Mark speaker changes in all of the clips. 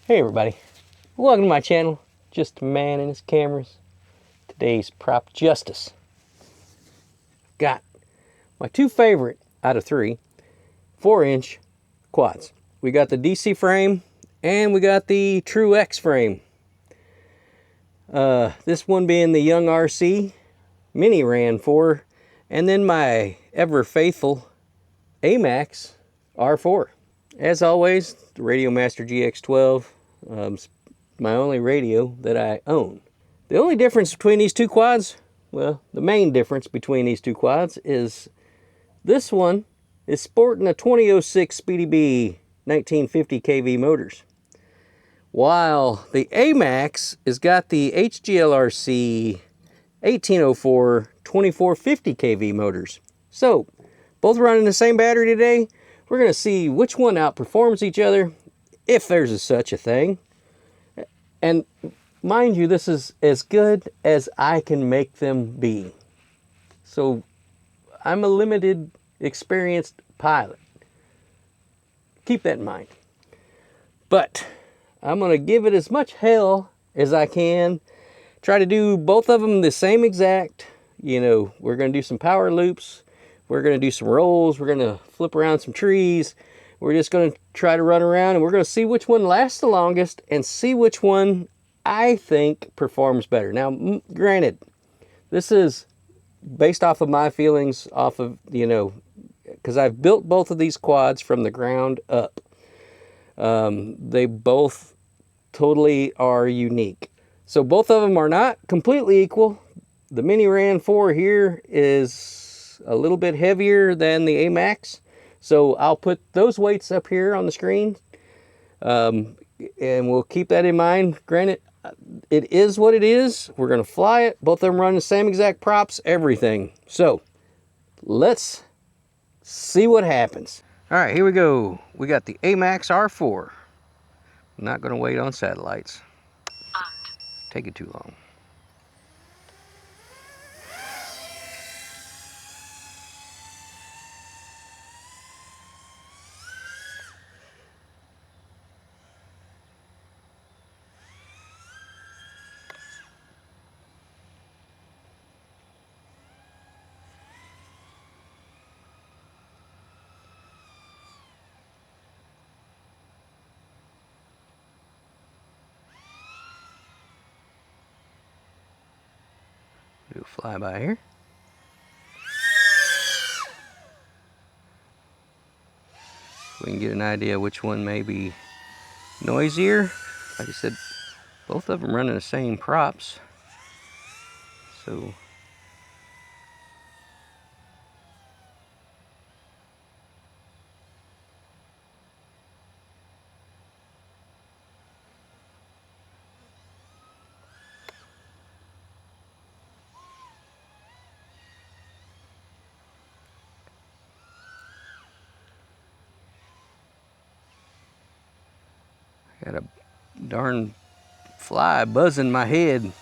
Speaker 1: Hey everybody, welcome to my channel, Just a Man and His Cameras. Today's prop justice. Got my two favorite out of three 4-inch quads. We got the DC frame and we got the True X frame. This one being the YoungRC Mini Ran4, and then my ever faithful AmaxR4. As always, the Radio Master GX12. My only radio that I own. The only difference between these two quads, well, the main difference between these two quads is this one is sporting a 2006 Speedy B 1950 kV motors, while the AMAX has got the HGLRC 1804 2450 kV motors. So, both running the same battery today. We're going to see which one outperforms each other, if there's such a thing. And mind you, this is as good as I can make them be. So I'm a limited, experienced pilot. Keep that in mind. But I'm going to give it as much hell as I can. Try to do both of them the same exact. You know, we're going to do some power loops. We're going to do some rolls. We're going to flip around some trees. We're just going to try to run around, and we're going to see which one lasts the longest and see which one I think performs better. Now, granted, this is based off of my feelings, off of, you know, because I've built both of these quads from the ground up. They both totally are unique. So both of them are not completely equal. The Mini Ran4 here is a little bit heavier than the AMAX. So I'll put those weights up here on the screen. And we'll keep that in mind. Granted, it is what it is. We're going to fly it. Both of them run the same exact props, everything. So let's see what happens. All right, here we go. We got the AmaxR4. I'm not going to wait on satellites. Take it too long. Do a flyby here. We can get an idea which one may be noisier. Like I said, both of them running the same props. So got a darn fly buzzing my head.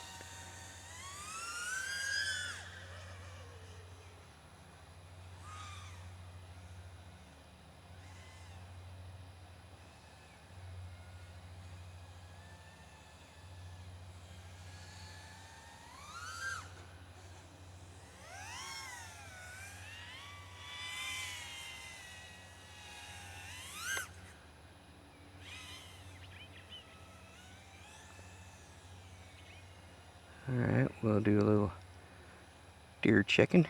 Speaker 1: All right, we'll do a little deer checking.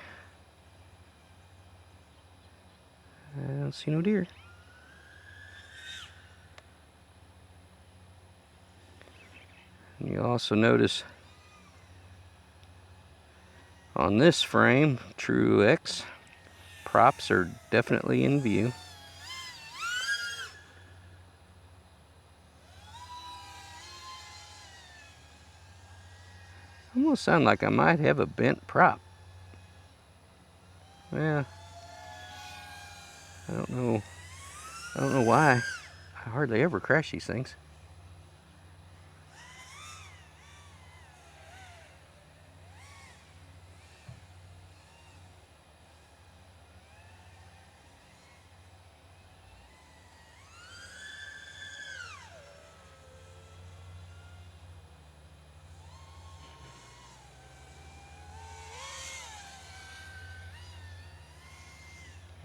Speaker 1: I don't see no deer. And you also notice on this frame, True X, props are definitely in view. Almost sound like I might have a bent prop. Yeah, I don't know why. I hardly ever crash these things.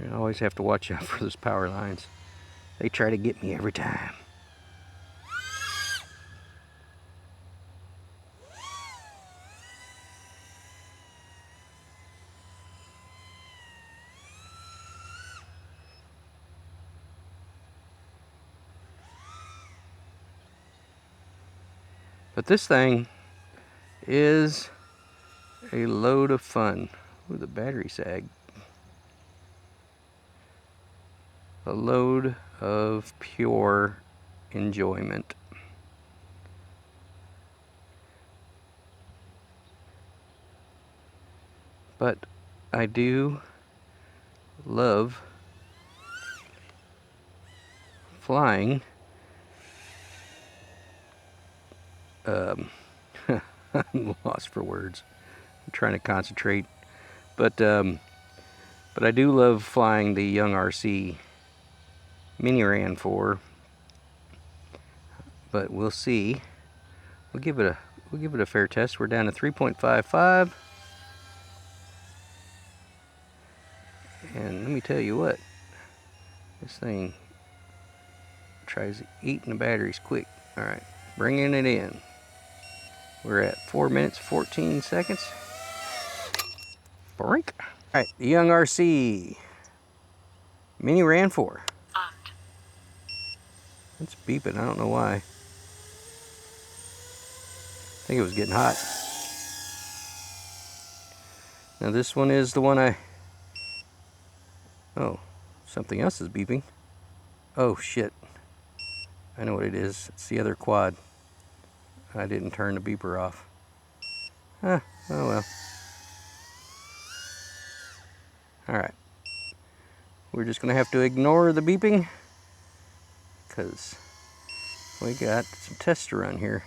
Speaker 1: I always have to watch out for those power lines. They try to get me every time. But this thing is a load of fun. Ooh, the battery sag. A load of pure enjoyment. But I do love flying. I'm lost for words. I'm trying to concentrate. But I do love flying the YoungRC Mini Ran4. But we'll see. We'll give it a fair test. We're down to 3.55. And let me tell you what, this thing tries eating the batteries quick. All right, bringing it in. We're at 4 minutes, 14 seconds. Brink. All right, the YoungRC Mini Ran4. It's beeping, I don't know why. I think it was getting hot. Now this one is the one oh, something else is beeping. Oh shit. I know what it is. It's the other quad. I didn't turn the beeper off. Oh well. Alright. We're just going to have to ignore the beeping, because we got some tests to run here.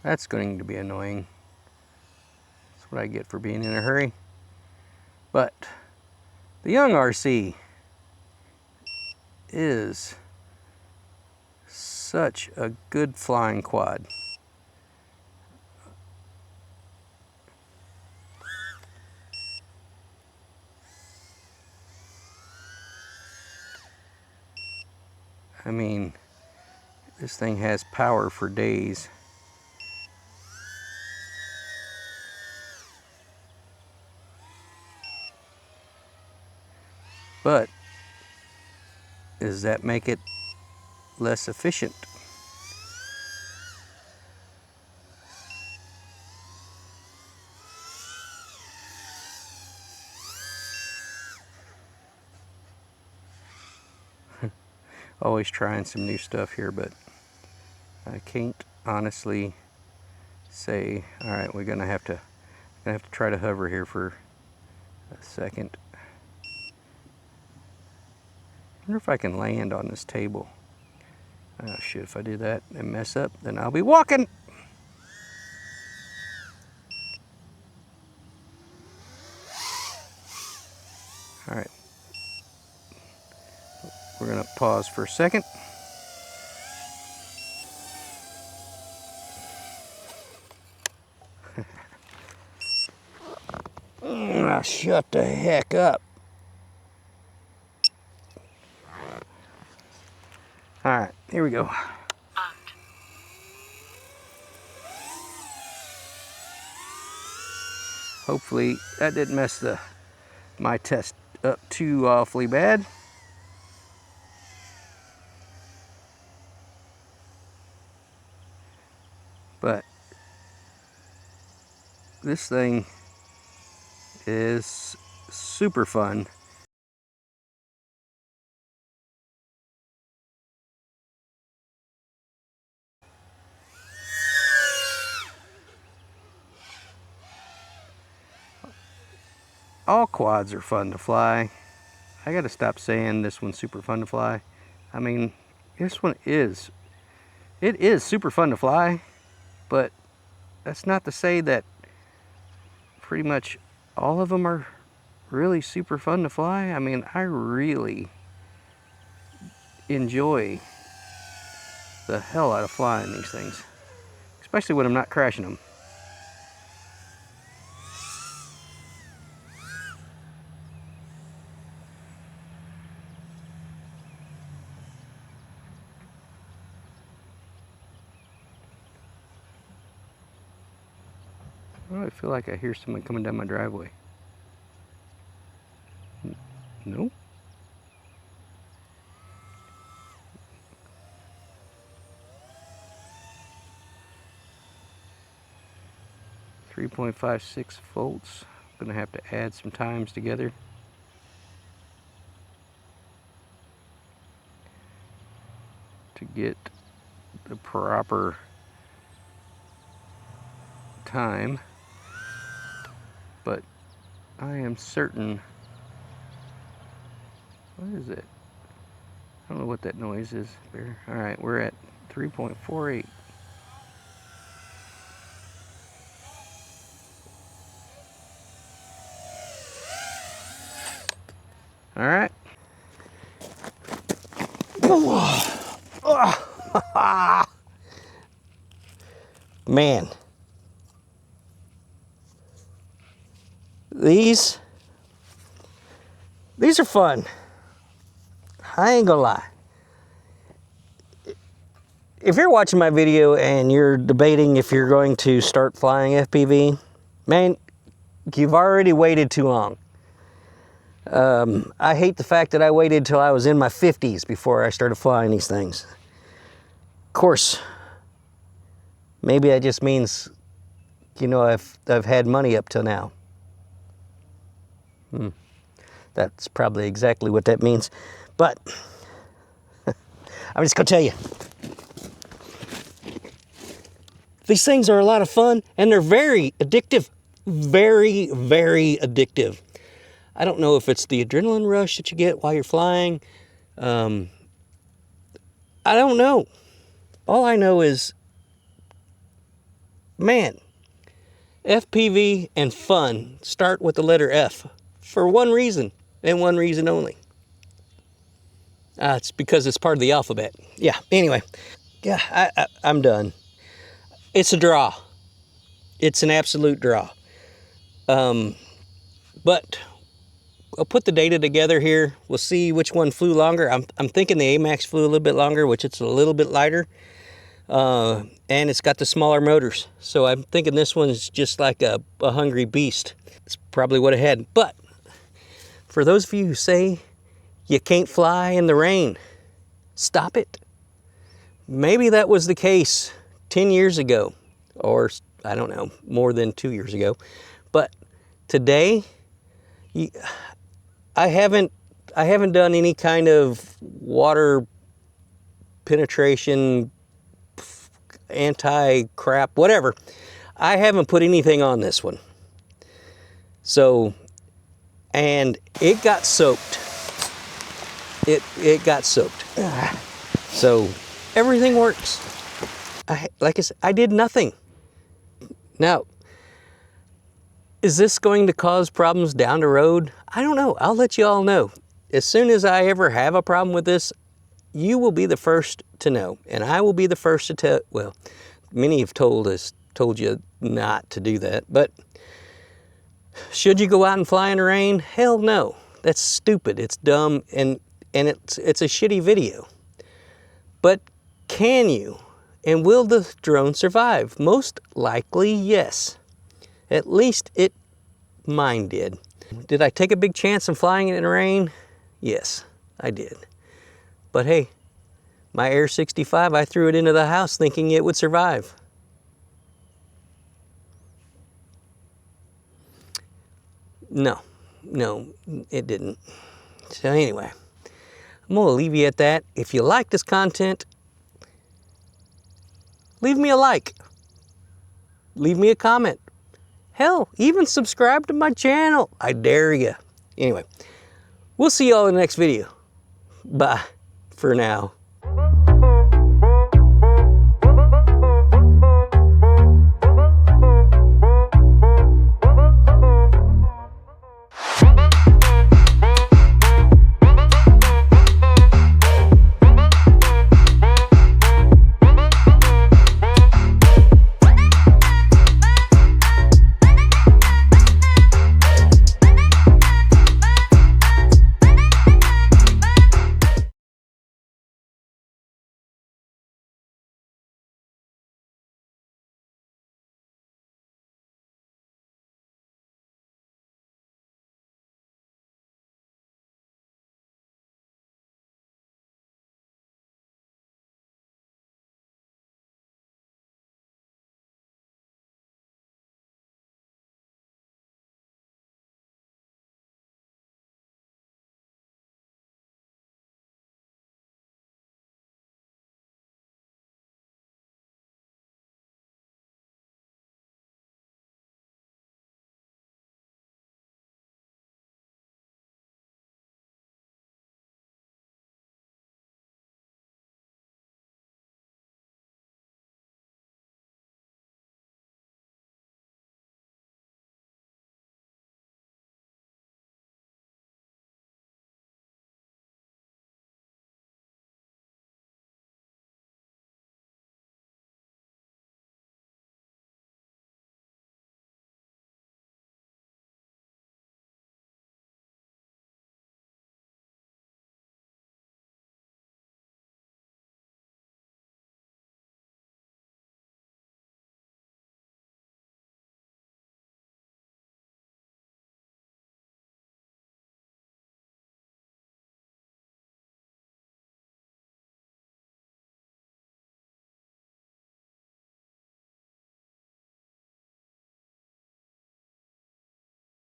Speaker 1: That's going to be annoying. That's what I get for being in a hurry. But the YoungRC is such a good flying quad. I mean, this thing has power for days. But does that make it less efficient? Always trying some new stuff here, but I can't honestly say. All right, we're gonna have to try to hover here for a second. I wonder if I can land on this table. Oh shit, if I do that and mess up, then I'll be walking. All right, we're gonna pause for a second. Shut the heck up. All right, here we go. Hopefully that didn't mess my test up too awfully bad. But this thing is super fun. All quads are fun to fly. I gotta stop saying this one's super fun to fly. I mean, this one is. It is super fun to fly, but that's not to say that pretty much all of them are really super fun to fly. I mean, I really enjoy the hell out of flying these things, especially when I'm not crashing them. Oh, I feel like I hear someone coming down my driveway. No? 3.56 volts. I'm gonna have to add some times together. To get the proper time, but I am certain. What is it? I don't know what that noise is. All right, we're at 3.48. All right. Man, these are fun. I ain't gonna lie. If you're watching my video and you're debating if you're going to start flying FPV, man, you've already waited too long. I hate the fact that I waited till I was in my 50s before I started flying these things. Of course, maybe that just means, you know, I've had money up till now. That's probably exactly what that means. But I'm just gonna tell you, these things are a lot of fun and they're very addictive. Very, very addictive. I don't know if it's the adrenaline rush that you get while you're flying. I don't know. All I know is, man, FPV and fun start with the letter F for one reason and one reason only. It's because it's part of the alphabet. Yeah, anyway. Yeah, I'm done. It's a draw. It's an absolute draw. But I'll put the data together here. We'll see which one flew longer. I'm thinking the AmaxR4 flew a little bit longer, which it's a little bit lighter. And it's got the smaller motors. So I'm thinking this one's just like a hungry beast. It's probably what it had. But for those of you who say you can't fly in the rain, stop it. Maybe that was the case 10 years ago, or I don't know, more than 2 years ago. But today, I haven't done any kind of water penetration, anti-crap, whatever. I haven't put anything on this one. So, and it got soaked. It got soaked. So everything works. Like I said, I did nothing. Now, is this going to cause problems down the road? I don't know. I'll let you all know. As soon as I ever have a problem with this, you will be the first to know. And I will be the first to tell, well, many have told you not to do that. But should you go out and fly in the rain? Hell no. That's stupid. It's dumb and it's a shitty video. But can you? And will the drone survive? Most likely, yes. At least mine did. Did I take a big chance on flying it in the rain? Yes, I did. But hey, my Air 65, I threw it into the house thinking it would survive. No, it didn't. So anyway, I'm gonna leave you at that. If you like this content, leave me a like. Leave me a comment. Hell, even subscribe to my channel. I dare you. Anyway, we'll see y'all in the next video. Bye for now.